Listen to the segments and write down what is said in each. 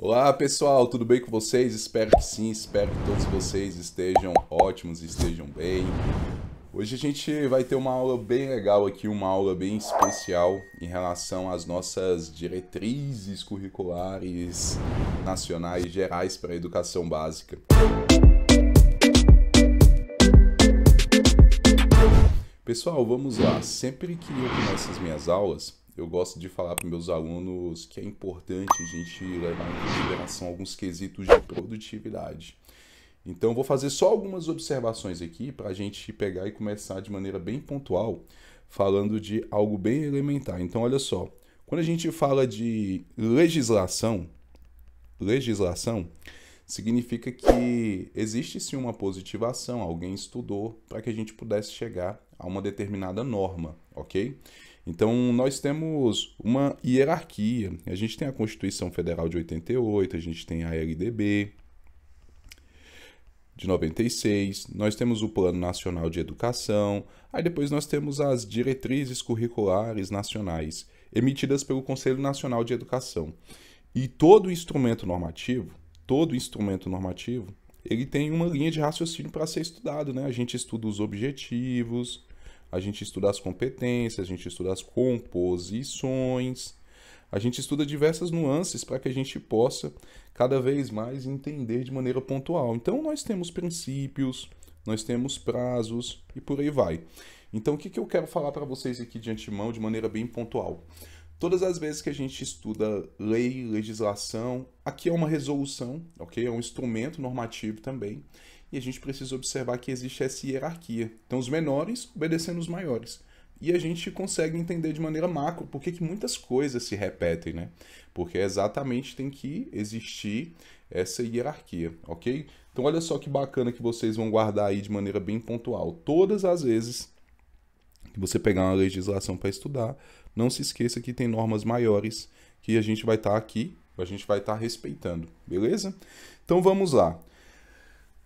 Olá pessoal, tudo bem com vocês? Espero que sim, espero que todos vocês estejam ótimos, estejam bem. Hoje a gente vai ter uma aula bem legal aqui, uma aula bem especial em relação às nossas diretrizes curriculares nacionais gerais para a educação básica. Pessoal, vamos lá. Sempre que eu começo as minhas aulas, eu gosto de falar para meus alunos que é importante a gente levar em consideração alguns quesitos de produtividade. Então, eu vou fazer só algumas observações aqui para a gente pegar e começar de maneira bem pontual, falando de algo bem elementar. Então, olha só, quando a gente fala de legislação significa que existe sim uma positivação, alguém estudou para que a gente pudesse chegar a uma determinada norma, ok? Então, nós temos uma hierarquia. A gente tem a Constituição Federal de 88, a gente tem a LDB de 96, nós temos o Plano Nacional de Educação, aí depois nós temos as diretrizes curriculares nacionais, emitidas pelo Conselho Nacional de Educação. E todo instrumento normativo, ele tem uma linha de raciocínio para ser estudado, né? A gente estuda os objetivos, a gente estuda as competências, a gente estuda as composições, a gente estuda diversas nuances para que a gente possa cada vez mais entender de maneira pontual. Então, nós temos princípios, nós temos prazos e por aí vai. Então, o que eu quero falar para vocês aqui de antemão de maneira bem pontual? Todas as vezes que a gente estuda lei, legislação, aqui é uma resolução, ok? É um instrumento normativo também. E a gente precisa observar que existe essa hierarquia. Então, os menores obedecendo os maiores. E a gente consegue entender de maneira macro por que muitas coisas se repetem, né? Porque exatamente tem que existir essa hierarquia, ok? Então, olha só que bacana que vocês vão guardar aí de maneira bem pontual. Todas as vezes que você pegar uma legislação para estudar, não se esqueça que tem normas maiores que a gente vai estar aqui, a gente vai estar respeitando, beleza? Então, vamos lá.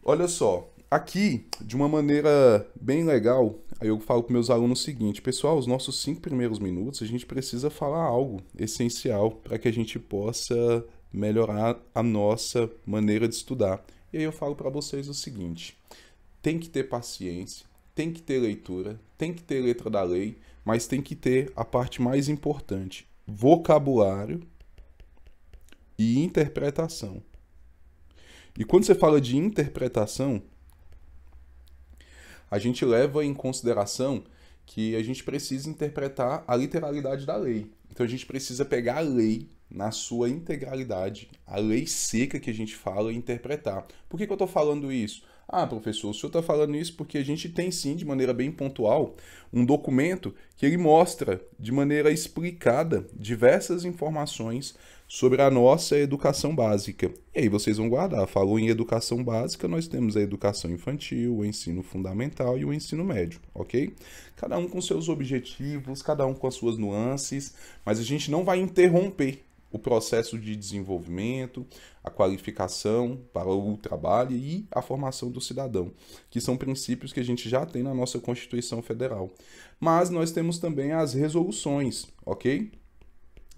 Olha só, aqui, de uma maneira bem legal, aí eu falo para meus alunos o seguinte: pessoal, os nossos 5 primeiros minutos a gente precisa falar algo essencial para que a gente possa melhorar a nossa maneira de estudar. E aí eu falo para vocês o seguinte: tem que ter paciência, tem que ter leitura, tem que ter letra da lei, mas tem que ter a parte mais importante: vocabulário e interpretação. E quando você fala de interpretação, a gente leva em consideração que a gente precisa interpretar a literalidade da lei. Então a gente precisa pegar a lei na sua integralidade, a lei seca que a gente fala, e interpretar. Por que eu estou falando isso? Ah, professor, o senhor está falando isso porque a gente tem sim, de maneira bem pontual, um documento que ele mostra de maneira explicada diversas informações sobre a nossa educação básica. E aí vocês vão guardar. Falou em educação básica, nós temos a educação infantil, o ensino fundamental e o ensino médio, ok? Cada um com seus objetivos, cada um com as suas nuances, mas a gente não vai interromper o processo de desenvolvimento, a qualificação para o trabalho e a formação do cidadão, que são princípios que a gente já tem na nossa Constituição Federal. Mas nós temos também as resoluções, ok?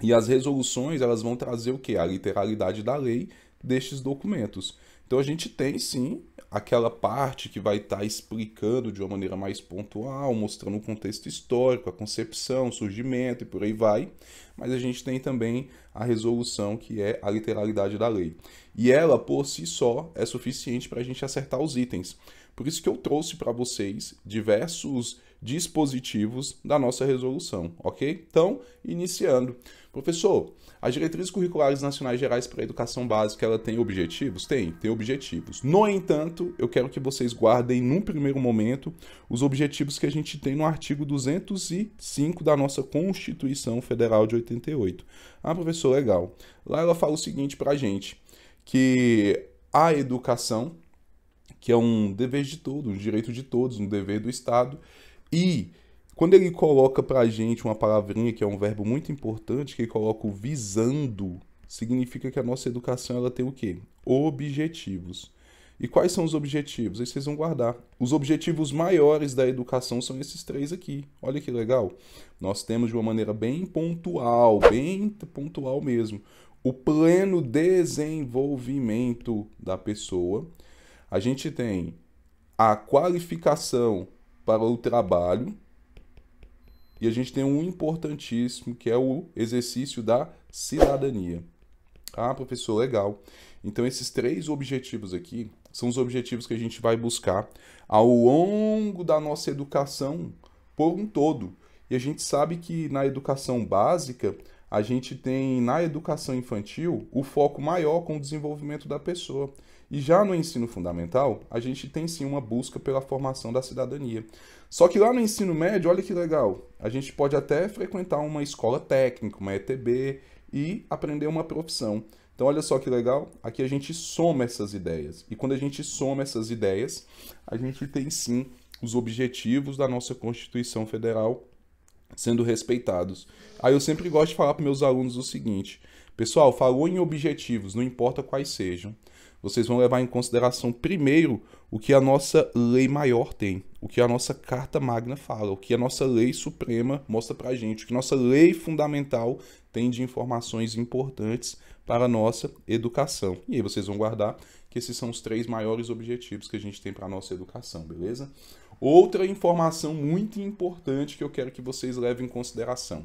E as resoluções, elas vão trazer o quê? A literalidade da lei destes documentos. Então a gente tem sim aquela parte que vai estar explicando de uma maneira mais pontual, mostrando o contexto histórico, a concepção, o surgimento e por aí vai. Mas a gente tem também a resolução, que é a literalidade da lei. E ela, por si só, é suficiente para a gente acertar os itens. Por isso que eu trouxe para vocês diversos dispositivos da nossa resolução, ok? Então, iniciando. Professor, as diretrizes curriculares nacionais gerais para a educação básica, ela tem objetivos? Tem objetivos. No entanto, eu quero que vocês guardem, num primeiro momento, os objetivos que a gente tem no artigo 205 da nossa Constituição Federal de 88. Ah, professor, legal. Lá ela fala o seguinte para a gente, que a educação, que é um dever de todos, um direito de todos, um dever do Estado, e quando ele coloca pra gente uma palavrinha que é um verbo muito importante, que ele coloca o visando, significa que a nossa educação ela tem o quê? Objetivos. E quais são os objetivos? Aí vocês vão guardar. Os objetivos maiores da educação são esses 3 aqui. Olha que legal. Nós temos de uma maneira bem pontual mesmo, o pleno desenvolvimento da pessoa, a gente tem a qualificação para o trabalho e a gente tem um importantíssimo que é o exercício da cidadania. Ah, professor, legal. Então esses 3 objetivos aqui são os objetivos que a gente vai buscar ao longo da nossa educação por um todo. E a gente sabe que na educação básica, a gente tem na educação infantil o foco maior com o desenvolvimento da pessoa. E já no ensino fundamental, a gente tem sim uma busca pela formação da cidadania. Só que lá no ensino médio, olha que legal, a gente pode até frequentar uma escola técnica, uma ETB, e aprender uma profissão. Então, olha só que legal, aqui a gente soma essas ideias. E quando a gente soma essas ideias, a gente tem sim os objetivos da nossa Constituição Federal sendo respeitados. Aí eu sempre gosto de falar para meus alunos o seguinte: pessoal, falou em objetivos, não importa quais sejam, vocês vão levar em consideração primeiro o que a nossa lei maior tem, o que a nossa Carta Magna fala, o que a nossa lei suprema mostra pra gente, o que a nossa lei fundamental tem de informações importantes para a nossa educação. E aí vocês vão guardar que esses são os 3 maiores objetivos que a gente tem para a nossa educação, beleza? Outra informação muito importante que eu quero que vocês levem em consideração.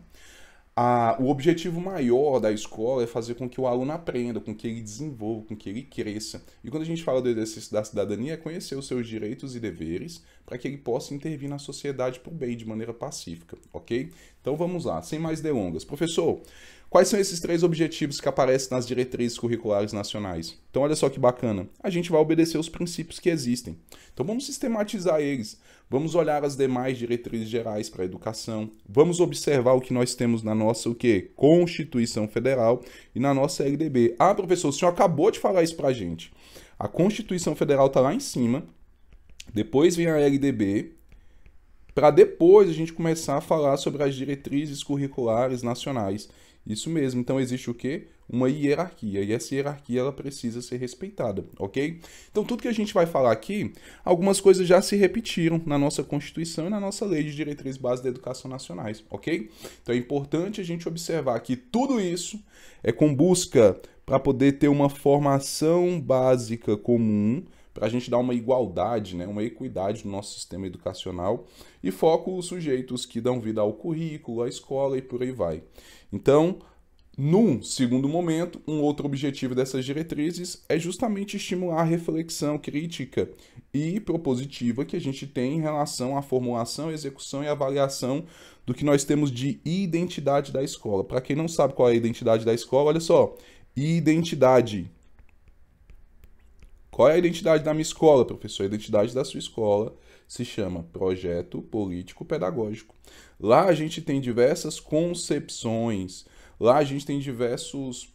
O objetivo maior da escola é fazer com que o aluno aprenda, com que ele desenvolva, com que ele cresça. E quando a gente fala do exercício da cidadania, é conhecer os seus direitos e deveres para que ele possa intervir na sociedade por bem, de maneira pacífica, ok? Então vamos lá, sem mais delongas. Professor, quais são esses 3 objetivos que aparecem nas diretrizes curriculares nacionais? Então olha só que bacana, a gente vai obedecer os princípios que existem. Então vamos sistematizar eles. Vamos olhar as demais diretrizes gerais para a educação. Vamos observar o que nós temos na nossa Constituição Federal e na nossa LDB. Ah, professor, o senhor acabou de falar isso para a gente. A Constituição Federal está lá em cima, depois vem a LDB, para depois a gente começar a falar sobre as diretrizes curriculares nacionais. Isso mesmo, então existe o quê? Uma hierarquia, e essa hierarquia ela precisa ser respeitada, ok? Então tudo que a gente vai falar aqui, algumas coisas já se repetiram na nossa Constituição e na nossa Lei de Diretrizes Básicas da Educação Nacionais, ok? Então é importante a gente observar que tudo isso é com busca para poder ter uma formação básica comum, para a gente dar uma igualdade, né, uma equidade no nosso sistema educacional e foco os sujeitos que dão vida ao currículo, à escola e por aí vai. Então, num segundo momento, um outro objetivo dessas diretrizes é justamente estimular a reflexão crítica e propositiva que a gente tem em relação à formulação, execução e avaliação do que nós temos de identidade da escola. Para quem não sabe qual é a identidade da escola, olha só, identidade. Qual é a identidade da minha escola, professor? A identidade da sua escola se chama Projeto Político Pedagógico. Lá a gente tem diversas concepções, lá a gente tem diversos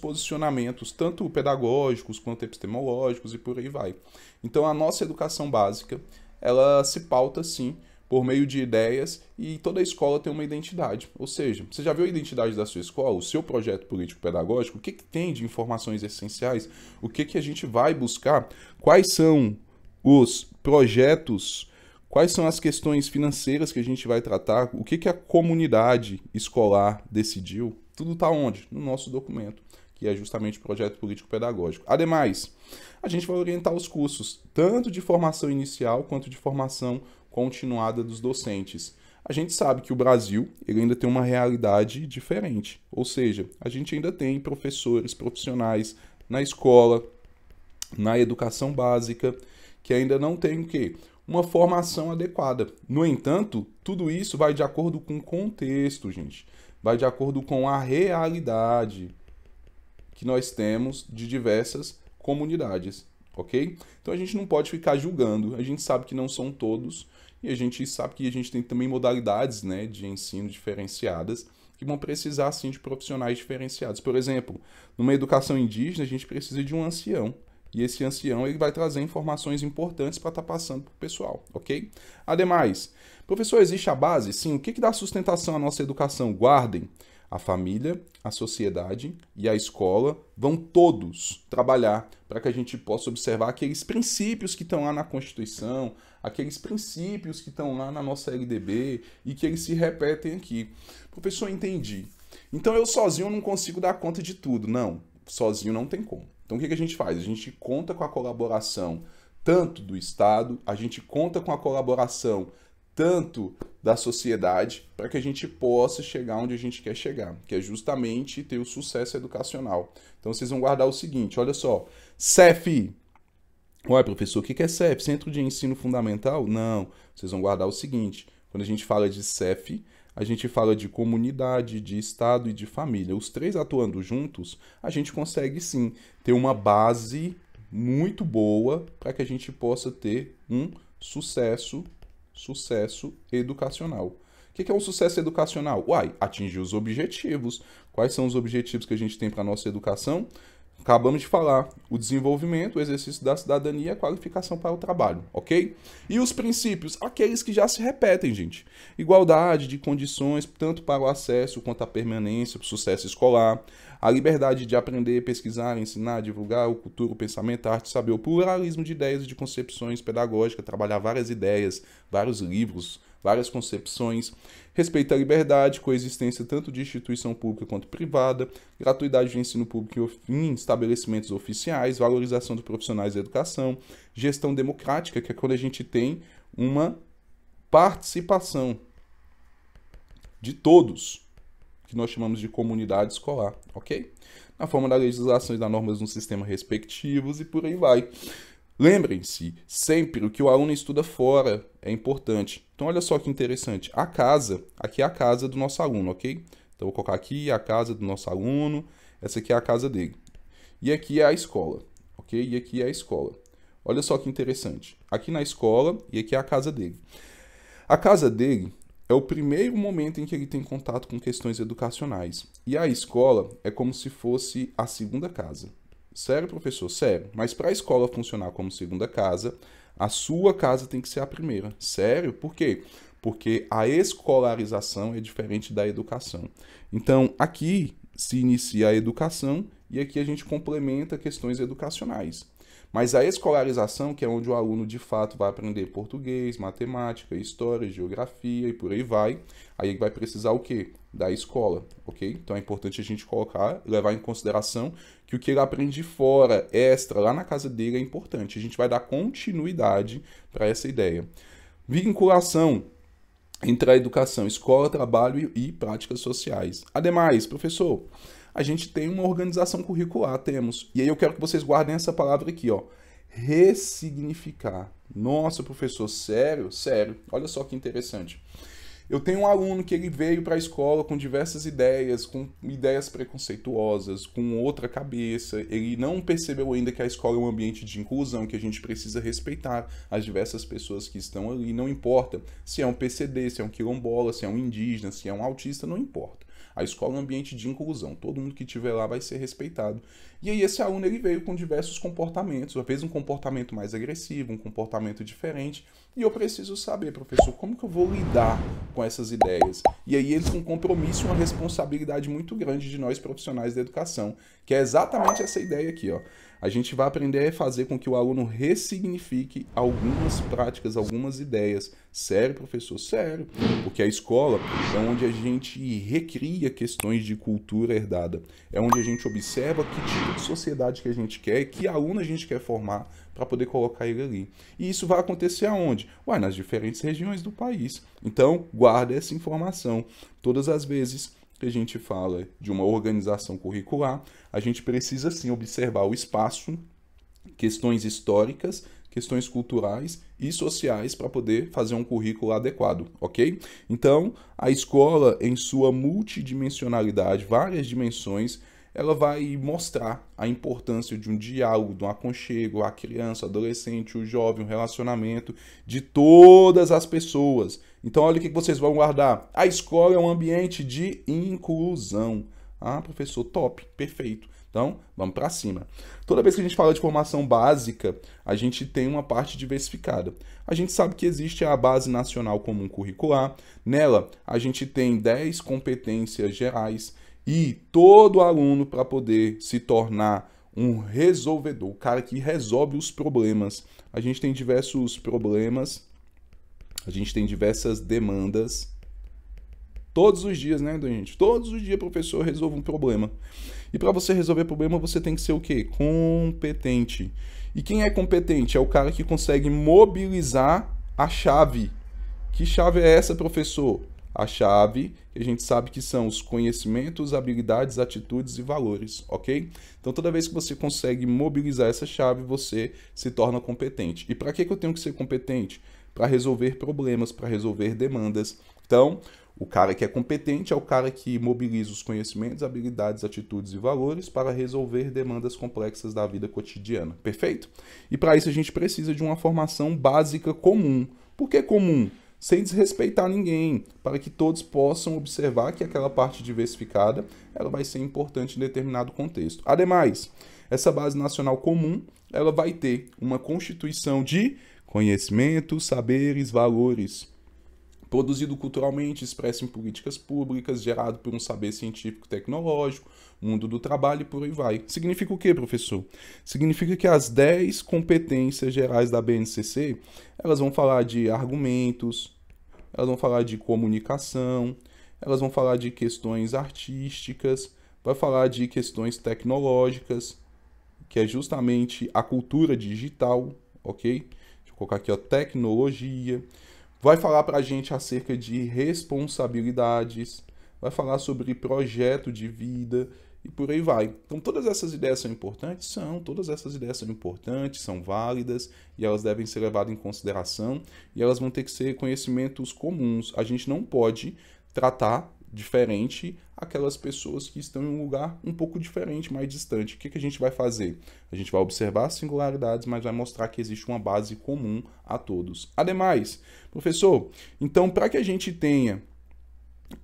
posicionamentos, tanto pedagógicos quanto epistemológicos e por aí vai. Então a nossa educação básica, ela se pauta sim por meio de ideias e toda escola tem uma identidade. Ou seja, você já viu a identidade da sua escola, o seu projeto político-pedagógico? O que tem de informações essenciais? O que a gente vai buscar? Quais são os projetos? Quais são as questões financeiras que a gente vai tratar? O que a comunidade escolar decidiu? Tudo está onde? No nosso documento, que é justamente o projeto político-pedagógico. Ademais, a gente vai orientar os cursos, tanto de formação inicial quanto de formação continuada dos docentes. A gente sabe que o Brasil ele ainda tem uma realidade diferente, ou seja, a gente ainda tem professores profissionais na escola, na educação básica, que ainda não tem o quê? Uma formação adequada. No entanto, tudo isso vai de acordo com o contexto, gente. Vai de acordo com a realidade que nós temos de diversas comunidades, ok? Então a gente não pode ficar julgando, a gente sabe que não são todos, e a gente sabe que a gente tem também modalidades, né, de ensino diferenciadas, que vão precisar, sim, de profissionais diferenciados. Por exemplo, numa educação indígena, a gente precisa de um ancião, e esse ancião ele vai trazer informações importantes para estar passando para o pessoal, ok? Ademais, professor, existe a base? Sim, o que dá sustentação à nossa educação? Guardem. A família, a sociedade e a escola vão todos trabalhar para que a gente possa observar aqueles princípios que estão lá na Constituição, aqueles princípios que estão lá na nossa LDB e que eles se repetem aqui. Professor, entendi. Então eu sozinho não consigo dar conta de tudo. Não, sozinho não tem como. Então o que a gente faz? A gente conta com a colaboração tanto do Estado, a gente conta com a colaboração tanto da sociedade, para que a gente possa chegar onde a gente quer chegar, que é justamente ter o sucesso educacional. Então vocês vão guardar o seguinte, olha só, CEF. Ué, professor, o que é CEF? Centro de Ensino Fundamental? Não, vocês vão guardar o seguinte, quando a gente fala de CEF, a gente fala de comunidade, de Estado e de família. Os três atuando juntos, a gente consegue sim ter uma base muito boa para que a gente possa ter um sucesso educacional. O que é um sucesso educacional? Uai, atingir os objetivos. Quais são os objetivos que a gente tem para a nossa educação? Acabamos de falar, o desenvolvimento, o exercício da cidadania e a qualificação para o trabalho, ok? E os princípios? Aqueles que já se repetem, gente. Igualdade de condições, tanto para o acesso quanto a permanência, para o sucesso escolar. A liberdade de aprender, pesquisar, ensinar, divulgar o cultura, o pensamento, a arte, saber, o pluralismo de ideias e de concepções pedagógicas, trabalhar várias ideias, vários livros, várias concepções, respeito à liberdade, coexistência tanto de instituição pública quanto privada, gratuidade do ensino público em estabelecimentos oficiais, valorização dos profissionais da educação, gestão democrática, que é quando a gente tem uma participação de todos, que nós chamamos de comunidade escolar, ok? Na forma da legislação e das normas no sistema respectivos e por aí vai. Lembrem-se, sempre o que o aluno estuda fora é importante. Então, olha só que interessante. A casa, aqui é a casa do nosso aluno, ok? Então, vou colocar aqui a casa do nosso aluno. Essa aqui é a casa dele. E aqui é a escola, ok? E aqui é a escola. Olha só que interessante. Aqui na escola e aqui é a casa dele. A casa dele é o primeiro momento em que ele tem contato com questões educacionais. E a escola é como se fosse a segunda casa. Sério, professor? Sério. Mas para a escola funcionar como segunda casa, a sua casa tem que ser a primeira. Sério? Por quê? Porque a escolarização é diferente da educação. Então, aqui se inicia a educação e aqui a gente complementa questões educacionais. Mas a escolarização, que é onde o aluno de fato vai aprender português, matemática, história, geografia e por aí vai, aí ele vai precisar o quê? Da escola, ok? Então é importante a gente levar em consideração que o que ele aprende fora, extra, lá na casa dele é importante. A gente vai dar continuidade para essa ideia. Vinculação entre a educação, escola, trabalho e práticas sociais. Ademais, professor, a gente tem uma organização curricular, temos. E aí eu quero que vocês guardem essa palavra aqui, ó. Ressignificar. Nossa, professor, sério? Sério. Olha só que interessante. Eu tenho um aluno que ele veio para a escola com diversas ideias, com ideias preconceituosas, com outra cabeça. Ele não percebeu ainda que a escola é um ambiente de inclusão, que a gente precisa respeitar as diversas pessoas que estão ali. Não importa se é um PCD, se é um quilombola, se é um indígena, se é um autista, não importa. A escola é um ambiente de inclusão. Todo mundo que estiver lá vai ser respeitado. E aí esse aluno ele veio com diversos comportamentos. Às vezes um comportamento mais agressivo, um comportamento diferente. E eu preciso saber, professor, como que eu vou lidar com essas ideias? E aí entra um compromisso e uma responsabilidade muito grande de nós profissionais da educação, que é exatamente essa ideia aqui, ó. A gente vai aprender a fazer com que o aluno ressignifique algumas práticas, algumas ideias. Sério, professor? Sério. Porque a escola é onde a gente recria questões de cultura herdada. É onde a gente observa que tipo de sociedade que a gente quer e que aluno a gente quer formar para poder colocar ele ali. E isso vai acontecer aonde? Ué, nas diferentes regiões do país. Então, guarda essa informação. Todas as vezes que a gente fala de uma organização curricular, a gente precisa sim observar o espaço, questões históricas, questões culturais e sociais para poder fazer um currículo adequado, ok? Então, a escola, em sua multidimensionalidade, várias dimensões, ela vai mostrar a importância de um diálogo, de um aconchego, a criança, o adolescente, o jovem, o relacionamento de todas as pessoas. Então, olha o que vocês vão guardar. A escola é um ambiente de inclusão. Ah, professor, top, perfeito. Então, vamos para cima. Toda vez que a gente fala de formação básica, a gente tem uma parte diversificada. A gente sabe que existe a Base Nacional Comum Curricular. Nela, a gente tem 10 competências gerais. E todo aluno, para poder se tornar um resolvedor, o cara que resolve os problemas. A gente tem diversos problemas, a gente tem diversas demandas Todos os dias, né, gente? Todos os dias o professor resolve um problema. E para você resolver problema, você tem que ser o quê? Competente. E quem é competente? É o cara que consegue mobilizar a chave. Que chave é essa, professor? A chave que a gente sabe que são os conhecimentos, habilidades, atitudes e valores, ok? Então, toda vez que você consegue mobilizar essa chave, você se torna competente. E para que eu tenho que ser competente? Para resolver problemas, para resolver demandas. Então, o cara que é competente é o cara que mobiliza os conhecimentos, habilidades, atitudes e valores para resolver demandas complexas da vida cotidiana. Perfeito? E para isso a gente precisa de uma formação básica comum. Por que comum? Sem desrespeitar ninguém, para que todos possam observar que aquela parte diversificada ela vai ser importante em determinado contexto. Ademais, essa base nacional comum ela vai ter uma constituição de conhecimentos, saberes, valores, produzido culturalmente, expresso em políticas públicas, gerado por um saber científico e tecnológico, mundo do trabalho e por aí vai. Significa o quê, professor? Significa que as 10 competências gerais da BNCC, elas vão falar de argumentos, elas vão falar de comunicação, elas vão falar de questões artísticas, vai falar de questões tecnológicas, que é justamente a cultura digital, ok? Deixa eu colocar aqui, ó, tecnologia. Vai falar para a gente acerca de responsabilidades, vai falar sobre projeto de vida e por aí vai. Então, todas essas ideias são importantes? São. Todas essas ideias são importantes, são válidas e elas devem ser levadas em consideração e elas vão ter que ser conhecimentos comuns. A gente não pode tratar diferente aquelas pessoas que estão em um lugar um pouco diferente, mais distante. O que a gente vai fazer? A gente vai observar as singularidades, mas vai mostrar que existe uma base comum a todos. Ademais, professor, então para que a gente tenha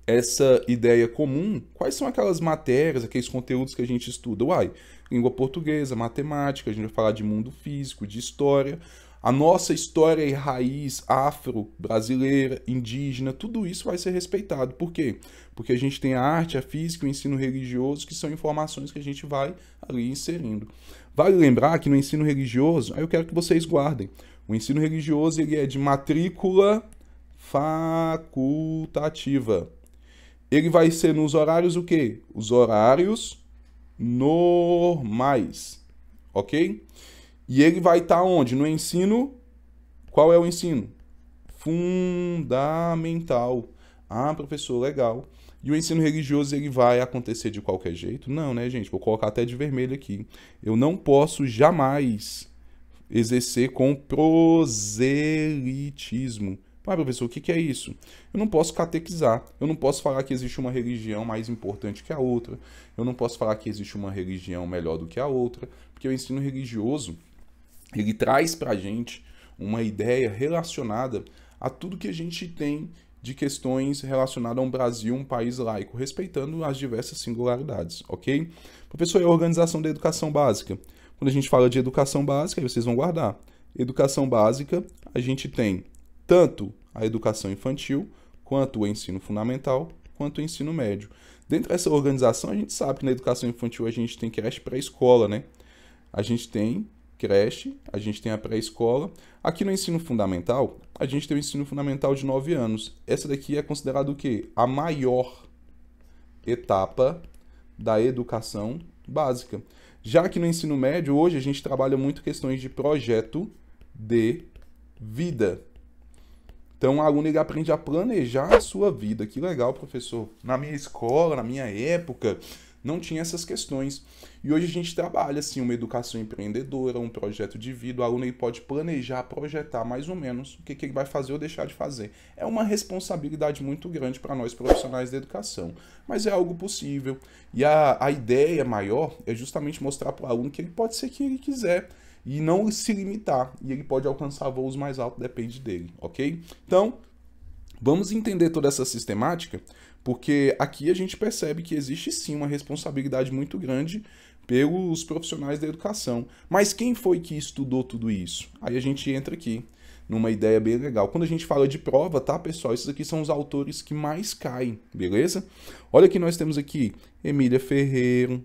essa ideia comum, quais são aquelas matérias, aqueles conteúdos que a gente estuda? Uai, língua portuguesa, matemática, a gente vai falar de mundo físico, de história. A nossa história e raiz afro-brasileira, indígena, tudo isso vai ser respeitado. Por quê? Porque a gente tem a arte, a física, o ensino religioso, que são informações que a gente vai ali inserindo. Vale lembrar que no ensino religioso, aí eu quero que vocês guardem, o ensino religioso ele é de matrícula facultativa. Ele vai ser nos horários o quê? Os horários normais, ok? E ele vai estar onde? No ensino. Qual é o ensino? Fundamental. Ah, professor, legal. E o ensino religioso ele vai acontecer de qualquer jeito? Não, né, gente? Vou colocar até de vermelho aqui. Eu não posso jamais exercer com proselitismo. Ah, professor, o que é isso? Eu não posso catequizar. Eu não posso falar que existe uma religião mais importante que a outra. Eu não posso falar que existe uma religião melhor do que a outra. Porque o ensino religioso ele traz para a gente uma ideia relacionada a tudo que a gente tem de questões relacionadas a um Brasil, um país laico, respeitando as diversas singularidades, ok? Professor, e a organização da educação básica? Quando a gente fala de educação básica, aí vocês vão guardar. Educação básica, a gente tem tanto a educação infantil, quanto o ensino fundamental, quanto o ensino médio. Dentro dessa organização, a gente sabe que na educação infantil a gente tem creche pré-escola, né? A gente tem creche, a gente tem a pré-escola. Aqui no ensino fundamental, a gente tem o ensino fundamental de 9 anos. Essa daqui é considerada o quê? A maior etapa da educação básica. Já que no ensino médio, hoje, a gente trabalha muito questões de projeto de vida. Então, o aluno ele aprende a planejar a sua vida. Que legal, professor. Na minha escola, na minha época, não tinha essas questões. E hoje a gente trabalha, assim, uma educação empreendedora, um projeto de vida. O aluno ele pode planejar, projetar mais ou menos o que ele vai fazer ou deixar de fazer. É uma responsabilidade muito grande para nós profissionais da educação. Mas é algo possível. E a ideia maior é justamente mostrar para o aluno que ele pode ser quem ele quiser. E não se limitar. E ele pode alcançar voos mais altos, depende dele, ok? Então, vamos entender toda essa sistemática, porque aqui a gente percebe que existe sim uma responsabilidade muito grande pelos profissionais da educação. Mas quem foi que estudou tudo isso? Aí a gente entra aqui numa ideia bem legal. Quando a gente fala de prova, tá, pessoal? Esses aqui são os autores que mais caem, beleza? Olha que nós temos aqui Emília Ferreira,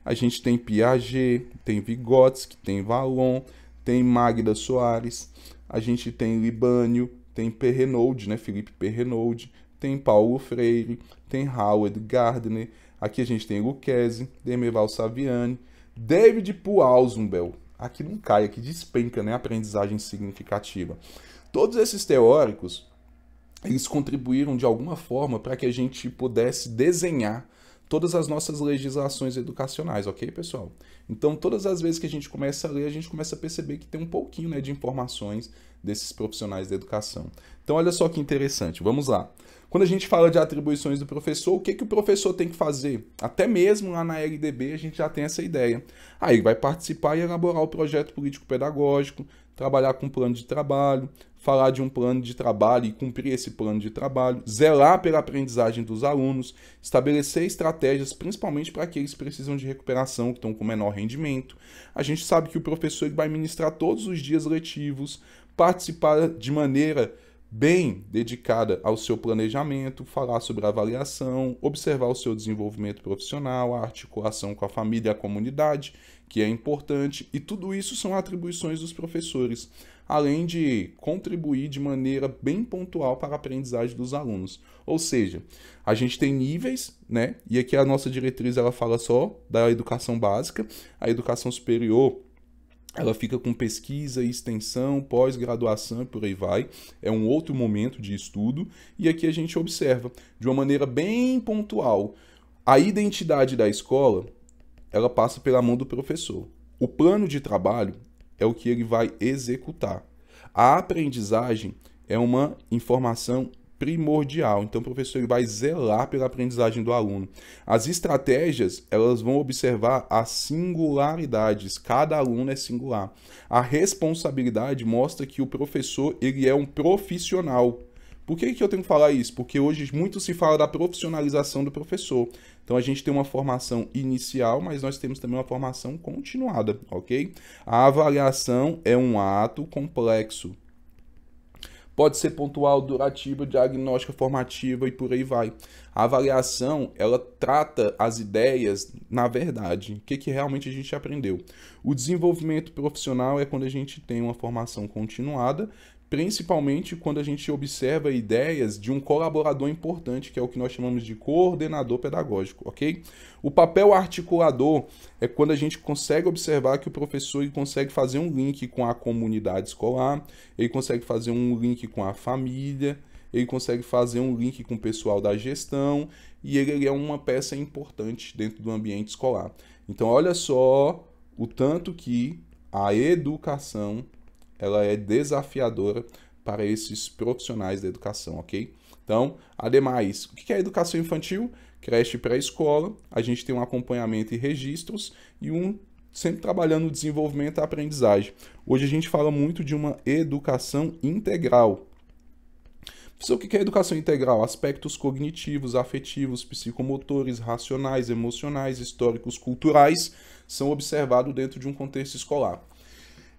a gente tem Piaget, tem Vygotsky, tem Vallon, tem Magda Soares, a gente tem Libânio, tem Perrenoud, né, Felipe Perrenoud, tem Paulo Freire, tem Howard Gardner, aqui a gente tem Lucchesi, Demerval Saviani, David Pulauzumbel. Aqui não cai, aqui despenca, né? Aprendizagem significativa. Todos esses teóricos, eles contribuíram de alguma forma para que a gente pudesse desenhar todas as nossas legislações educacionais, ok, pessoal? Então, todas as vezes que a gente começa a ler, a gente começa a perceber que tem um pouquinho, né, de informações desses profissionais da educação. Então, olha só que interessante, vamos lá. Quando a gente fala de atribuições do professor, o que o professor tem que fazer? Até mesmo lá na LDB a gente já tem essa ideia. Aí ele vai participar e elaborar o projeto político-pedagógico, trabalhar com plano de trabalho, falar de um plano de trabalho e cumprir esse plano de trabalho, zelar pela aprendizagem dos alunos, estabelecer estratégias, principalmente para aqueles que precisam de recuperação, que estão com menor rendimento. A gente sabe que o professor ele vai ministrar todos os dias letivos, participar de maneira bem dedicada ao seu planejamento, falar sobre a avaliação, observar o seu desenvolvimento profissional, a articulação com a família e a comunidade, que é importante, e tudo isso são atribuições dos professores, além de contribuir de maneira bem pontual para a aprendizagem dos alunos. Ou seja, a gente tem níveis, né? E aqui a nossa diretriz ela fala só da educação básica, a educação superior ela fica com pesquisa, extensão, pós-graduação e por aí vai. É um outro momento de estudo. E aqui a gente observa, de uma maneira bem pontual, a identidade da escola, ela passa pela mão do professor. O plano de trabalho é o que ele vai executar. A aprendizagem é uma informação primordial. Então, o professor ele vai zelar pela aprendizagem do aluno. As estratégias, elas vão observar as singularidades. Cada aluno é singular. A responsabilidade mostra que o professor ele é um profissional. Por que eu tenho que falar isso? Porque hoje muito se fala da profissionalização do professor. Então, a gente tem uma formação inicial, mas nós temos também uma formação continuada, ok? A avaliação é um ato complexo. Pode ser pontual, durativa, diagnóstica, formativa e por aí vai. A avaliação, ela trata as ideias na verdade. O que realmente a gente aprendeu? O desenvolvimento profissional é quando a gente tem uma formação continuada, principalmente quando a gente observa ideias de um colaborador importante, que é o que nós chamamos de coordenador pedagógico, ok? O papel articulador é quando a gente consegue observar que o professor ele consegue fazer um link com a comunidade escolar, ele consegue fazer um link com a família, ele consegue fazer um link com o pessoal da gestão e ele é uma peça importante dentro do ambiente escolar. Então, olha só o tanto que a educação ela é desafiadora para esses profissionais da educação, ok? Então, ademais, o que é a educação infantil? Creche pré-escola, a gente tem um acompanhamento e registros e sempre trabalhando no desenvolvimento e aprendizagem. Hoje a gente fala muito de uma educação integral. O que é educação integral? Aspectos cognitivos, afetivos, psicomotores, racionais, emocionais, históricos, culturais são observados dentro de um contexto escolar.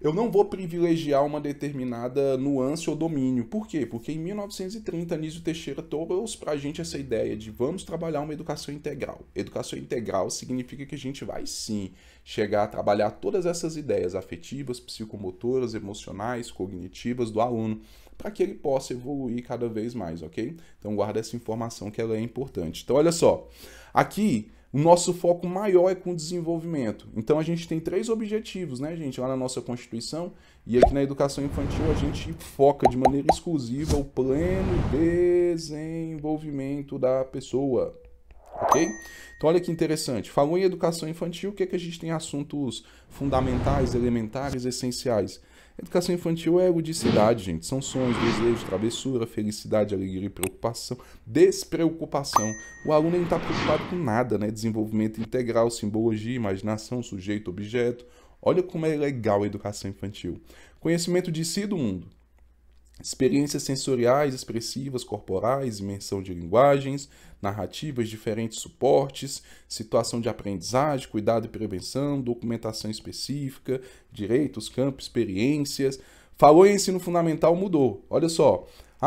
Eu não vou privilegiar uma determinada nuance ou domínio. Por quê? Porque em 1930, Anísio Teixeira trouxe para a gente essa ideia de vamos trabalhar uma educação integral. Educação integral significa que a gente vai, sim, chegar a trabalhar todas essas ideias afetivas, psicomotoras, emocionais, cognitivas do aluno, para que ele possa evoluir cada vez mais, ok? Então, guarda essa informação que ela é importante. Então, olha só. Aqui, o nosso foco maior é com o desenvolvimento. Então, a gente tem 3 objetivos, né, gente, lá na nossa Constituição. E aqui na educação infantil, a gente foca de maneira exclusiva o pleno desenvolvimento da pessoa. Ok? Então, olha que interessante. Falou em educação infantil, o que a gente tem assuntos fundamentais, elementares, essenciais? Educação infantil é erudicidade, gente. São sonhos, desejos, travessura, felicidade, alegria e preocupação. Despreocupação. O aluno não está preocupado com nada, né? Desenvolvimento integral, simbologia, imaginação, sujeito, objeto. Olha como é legal a educação infantil. Conhecimento de si e do mundo. Experiências sensoriais, expressivas, corporais, imersão de linguagens, narrativas, diferentes suportes, situação de aprendizagem, cuidado e prevenção, documentação específica, direitos, campos, experiências. Falou em ensino fundamental, mudou. Olha só.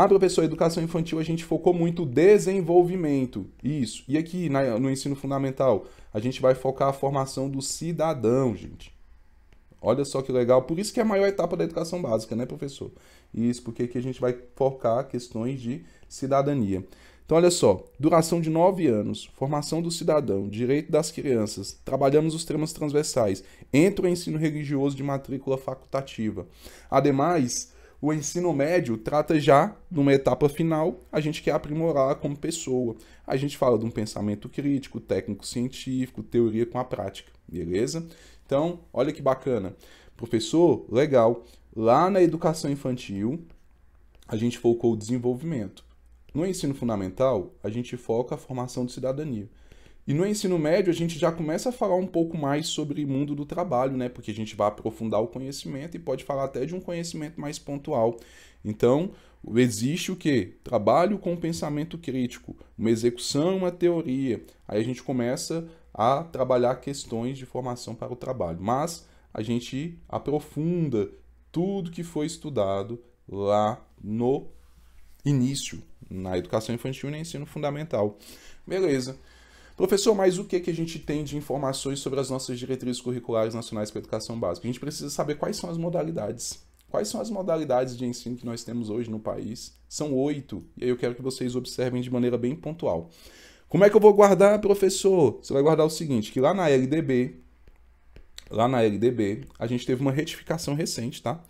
Professor, educação infantil a gente focou muito desenvolvimento. Isso. E aqui no ensino fundamental, a gente vai focar a formação do cidadão, gente. Olha só que legal. Por isso que é a maior etapa da educação básica, né, professor? Isso, porque aqui a gente vai focar questões de cidadania. Então, olha só, duração de 9 anos, formação do cidadão, direito das crianças, trabalhamos os temas transversais, entra o ensino religioso de matrícula facultativa. Ademais, o ensino médio trata já, numa etapa final, a gente quer aprimorar como pessoa. A gente fala de um pensamento crítico, técnico-científico, teoria com a prática, beleza? Então, olha que bacana. Professor, legal. Lá na educação infantil, a gente focou o desenvolvimento. No ensino fundamental, a gente foca a formação de cidadania. E no ensino médio, a gente já começa a falar um pouco mais sobre o mundo do trabalho, né? Porque a gente vai aprofundar o conhecimento e pode falar até de um conhecimento mais pontual. Então, existe o quê? Trabalho com pensamento crítico, uma execução, uma teoria. Aí a gente começa a trabalhar questões de formação para o trabalho. Mas a gente aprofunda tudo que foi estudado lá no início, na educação infantil e no ensino fundamental. Beleza. Professor, mas o que a gente tem de informações sobre as nossas diretrizes curriculares nacionais para a educação básica? A gente precisa saber quais são as modalidades. Quais são as modalidades de ensino que nós temos hoje no país? São 8, e aí eu quero que vocês observem de maneira bem pontual. Como é que eu vou guardar, professor? Você vai guardar o seguinte, que lá na LDB, a gente teve uma retificação recente, tá?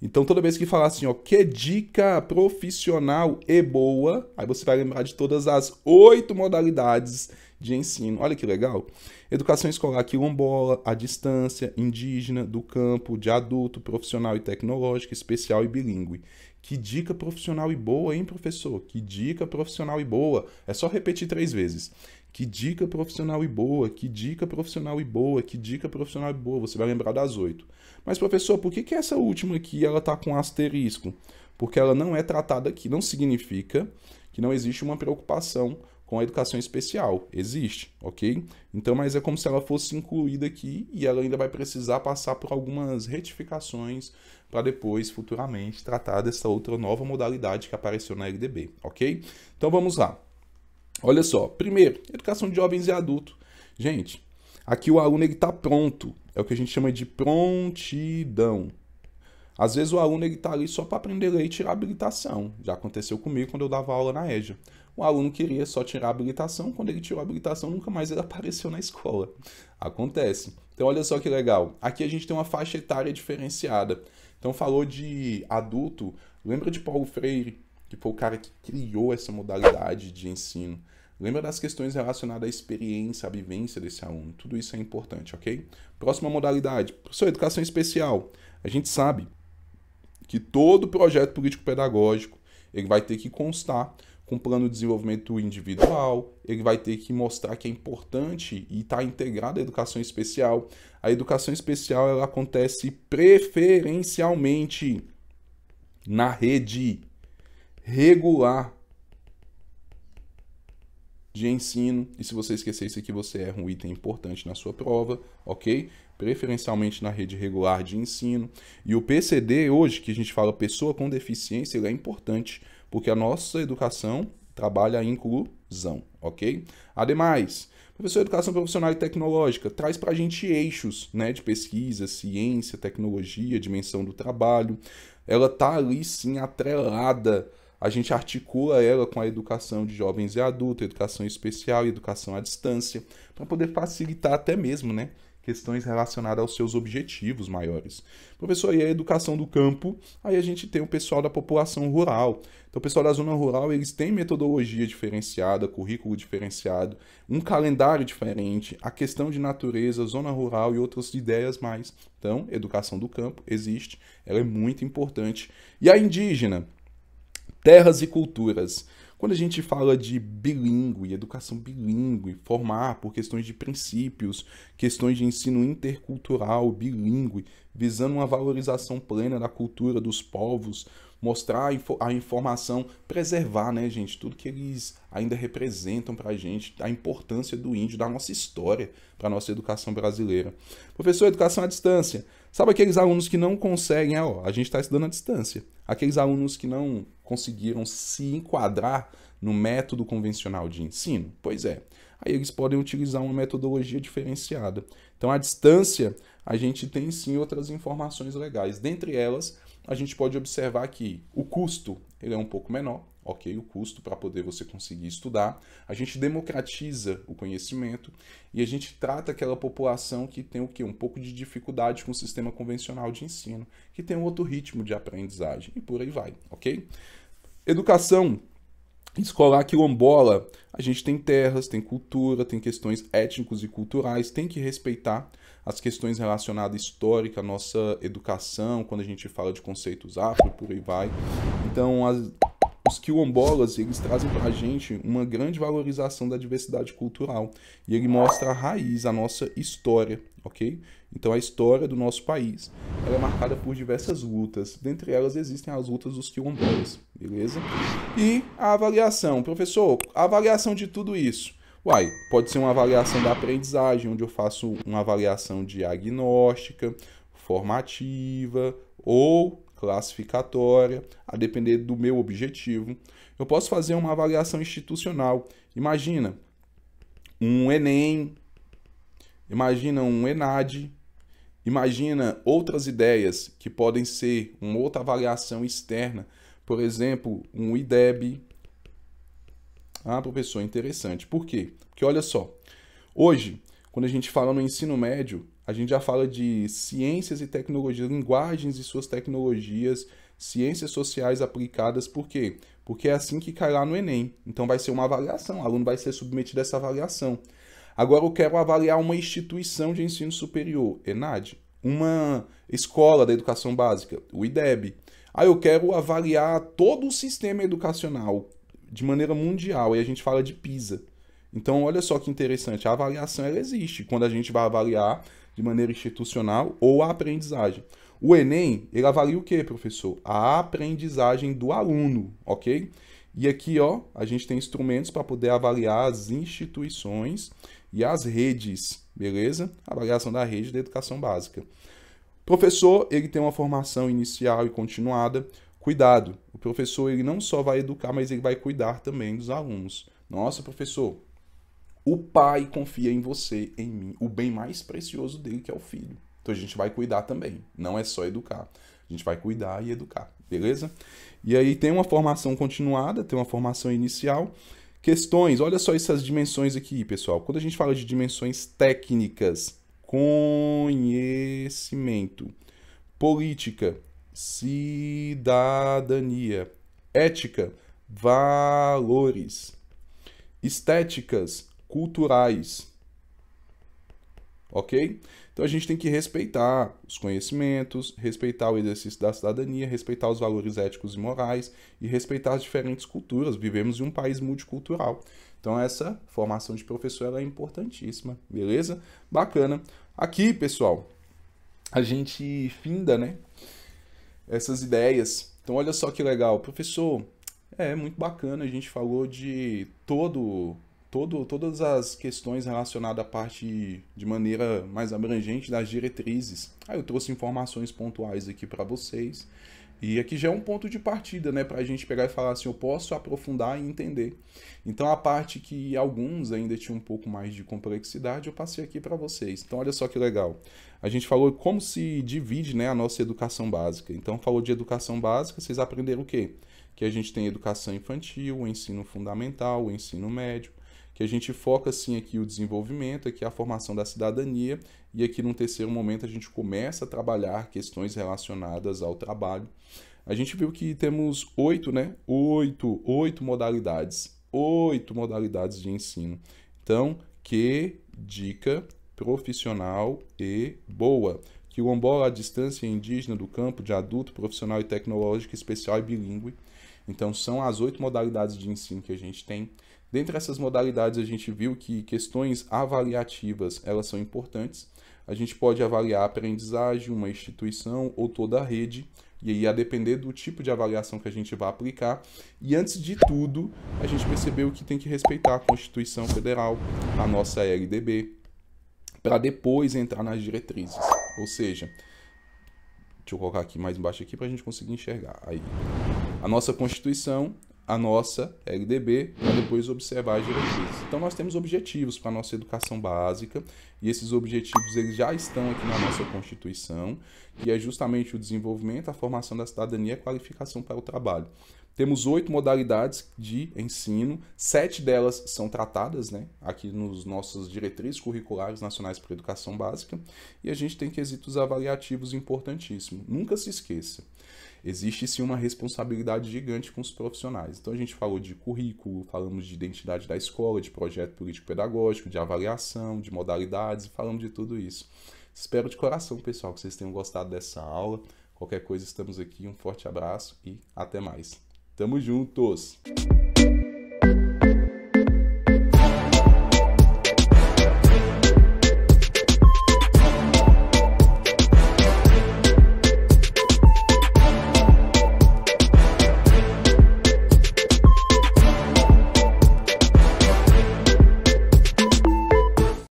Então, toda vez que falar assim, ó, que dica profissional e boa, aí você vai lembrar de todas as 8 modalidades de ensino. Olha que legal. Educação escolar quilombola, à distância, indígena, do campo, de adulto, profissional e tecnológica, especial e bilíngue. Que dica profissional e boa, hein, professor? Que dica profissional e boa. É só repetir 3 vezes. Que dica profissional e boa, que dica profissional e boa, que dica profissional e boa. Você vai lembrar das 8. Mas, professor, por que essa última aqui ela está com asterisco? Porque ela não é tratada aqui. Não significa que não existe uma preocupação com a educação especial. Existe, ok? Então, mas é como se ela fosse incluída aqui e ela ainda vai precisar passar por algumas retificações para depois, futuramente, tratar dessa outra nova modalidade que apareceu na LDB, ok? Então, vamos lá. Olha só, primeiro, educação de jovens e adultos. Gente, aqui o aluno está pronto, é o que a gente chama de prontidão. Às vezes o aluno está ali só para aprender a ler e tirar a habilitação. Já aconteceu comigo quando eu dava aula na EJA. O aluno queria só tirar a habilitação, quando ele tirou a habilitação nunca mais ele apareceu na escola. Acontece. Então olha só que legal, aqui a gente tem uma faixa etária diferenciada. Então falou de adulto, lembra de Paulo Freire, que foi o cara que criou essa modalidade de ensino. Lembra das questões relacionadas à experiência, à vivência desse aluno. Tudo isso é importante, ok? Próxima modalidade, professor, educação especial. A gente sabe que todo projeto político-pedagógico ele vai ter que constar com plano de desenvolvimento individual, ele vai ter que mostrar que é importante e está integrada à educação especial. A educação especial ela acontece preferencialmente na rede regular de ensino, e se você esquecer isso aqui, você erra um item importante na sua prova, ok? Preferencialmente na rede regular de ensino. E o PCD hoje, que a gente fala pessoa com deficiência, ele é importante, porque a nossa educação trabalha a inclusão, ok? Ademais, professor de educação profissional e tecnológica traz para a gente eixos, né, de pesquisa, ciência, tecnologia, dimensão do trabalho. Ela está ali, sim, atrelada. A gente articula ela com a educação de jovens e adultos, educação especial e educação à distância, para poder facilitar até mesmo, né, questões relacionadas aos seus objetivos maiores. Professor, e a educação do campo? Aí a gente tem o pessoal da população rural. Então, o pessoal da zona rural, eles têm metodologia diferenciada, currículo diferenciado, um calendário diferente, a questão de natureza, zona rural e outras ideias mais. Então, educação do campo existe, ela é muito importante. E a indígena? Terras e culturas. Quando a gente fala de bilíngue, educação bilíngue, formar por questões de princípios, questões de ensino intercultural, bilíngue, visando uma valorização plena da cultura dos povos, mostrar a informação, preservar, né, gente, tudo que eles ainda representam para a gente, a importância do índio, da nossa história para a nossa educação brasileira. Professor, educação à distância. Sabe aqueles alunos que não conseguem, a gente está estudando à distância, aqueles alunos que não conseguiram se enquadrar no método convencional de ensino? Pois é, aí eles podem utilizar uma metodologia diferenciada. Então, à distância, a gente tem sim outras informações legais, dentre elas a gente pode observar que o custo ele é um pouco menor, ok? O custo para poder você conseguir estudar. A gente democratiza o conhecimento e a gente trata aquela população que tem o quê? Um pouco de dificuldade com o sistema convencional de ensino, que tem um outro ritmo de aprendizagem e por aí vai, ok? Educação escolar quilombola, a gente tem terras, tem cultura, tem questões étnicos e culturais, tem que respeitar as questões relacionadas à histórica, à nossa educação, quando a gente fala de conceitos afro e por aí vai. Então, os quilombolas, eles trazem para a gente uma grande valorização da diversidade cultural e ele mostra a raiz, a nossa história, ok? Então, a história do nosso país ela é marcada por diversas lutas. Dentre elas, existem as lutas dos quilombolas, beleza? E a avaliação. Professor, a avaliação de tudo isso. Uai, pode ser uma avaliação da aprendizagem, onde eu faço uma avaliação diagnóstica, formativa ou classificatória, a depender do meu objetivo. Eu posso fazer uma avaliação institucional. Imagina um Enem, imagina um ENAD, imagina outras ideias que podem ser uma outra avaliação externa, por exemplo, um IDEB. Ah, professor, interessante. Por quê? Porque olha só, hoje, quando a gente fala no ensino médio, a gente já fala de ciências e tecnologias, linguagens e suas tecnologias, ciências sociais aplicadas, por quê? Porque é assim que cai lá no Enem. Então vai ser uma avaliação, o aluno vai ser submetido a essa avaliação. Agora eu quero avaliar uma instituição de ensino superior, ENAD, uma escola da educação básica, o IDEB. Aí eu quero avaliar todo o sistema educacional de maneira mundial, e a gente fala de PISA. Então, olha só que interessante, a avaliação ela existe quando a gente vai avaliar de maneira institucional ou a aprendizagem. O Enem, ele avalia o quê, professor? A aprendizagem do aluno, ok? E aqui, ó, a gente tem instrumentos para poder avaliar as instituições e as redes, beleza? Avaliação da rede da educação básica. Professor, ele tem uma formação inicial e continuada. Cuidado, o professor ele não só vai educar, mas ele vai cuidar também dos alunos. Nossa, professor, o pai confia em você, em mim, o bem mais precioso dele que é o filho. Então a gente vai cuidar também, não é só educar. A gente vai cuidar e educar, beleza? E aí tem uma formação continuada, tem uma formação inicial. Questões, olha só essas dimensões aqui, pessoal. Quando a gente fala de dimensões técnicas, conhecimento, política, cidadania, ética, valores, estéticas, culturais, ok? Então a gente tem que respeitar os conhecimentos, respeitar o exercício da cidadania, respeitar os valores éticos e morais e respeitar as diferentes culturas. Vivemos em um país multicultural. Então essa formação de professor ela é importantíssima, beleza? Bacana. Aqui, pessoal, a gente finda, né, essas ideias. Então olha só que legal. Professor, é muito bacana, a gente falou de todas as questões relacionadas à parte de maneira mais abrangente das diretrizes. Aí eu trouxe informações pontuais aqui para vocês. E aqui já é um ponto de partida, né, para a gente pegar e falar assim, eu posso aprofundar e entender. Então a parte que alguns ainda tinham um pouco mais de complexidade, eu passei aqui para vocês. Então olha só que legal. A gente falou como se divide, né, a nossa educação básica. Então falou de educação básica, vocês aprenderam o quê? Que a gente tem educação infantil, o ensino fundamental, o ensino médio, que a gente foca assim aqui o desenvolvimento, aqui a formação da cidadania, e aqui num terceiro momento a gente começa a trabalhar questões relacionadas ao trabalho. A gente viu que temos oito modalidades de ensino. Então, que dica profissional e boa. Quilombola à distância indígena do campo de adulto, profissional e tecnológico, especial e bilíngue. Então, são as 8 modalidades de ensino que a gente tem. Dentre essas modalidades, a gente viu que questões avaliativas, elas são importantes. A gente pode avaliar a aprendizagem, uma instituição ou toda a rede, e aí a depender do tipo de avaliação que a gente vai aplicar. E antes de tudo, a gente percebeu que tem que respeitar a Constituição Federal, a nossa LDB, para depois entrar nas diretrizes. Ou seja, deixa eu colocar aqui mais embaixo aqui para a gente conseguir enxergar. Aí, a nossa Constituição, a nossa LDB para depois observar as diretrizes. Então nós temos objetivos para a nossa educação básica e esses objetivos eles já estão aqui na nossa Constituição, que é justamente o desenvolvimento, a formação da cidadania e a qualificação para o trabalho. Temos 8 modalidades de ensino, 7 delas são tratadas, né, aqui nos nossos diretrizes curriculares nacionais para a educação básica, e a gente tem quesitos avaliativos importantíssimos. Nunca se esqueça, existe sim uma responsabilidade gigante com os profissionais. Então a gente falou de currículo, falamos de identidade da escola, de projeto político-pedagógico, de avaliação, de modalidades, e falamos de tudo isso. Espero de coração, pessoal, que vocês tenham gostado dessa aula. Qualquer coisa, estamos aqui. Um forte abraço e até mais. Tamo juntos!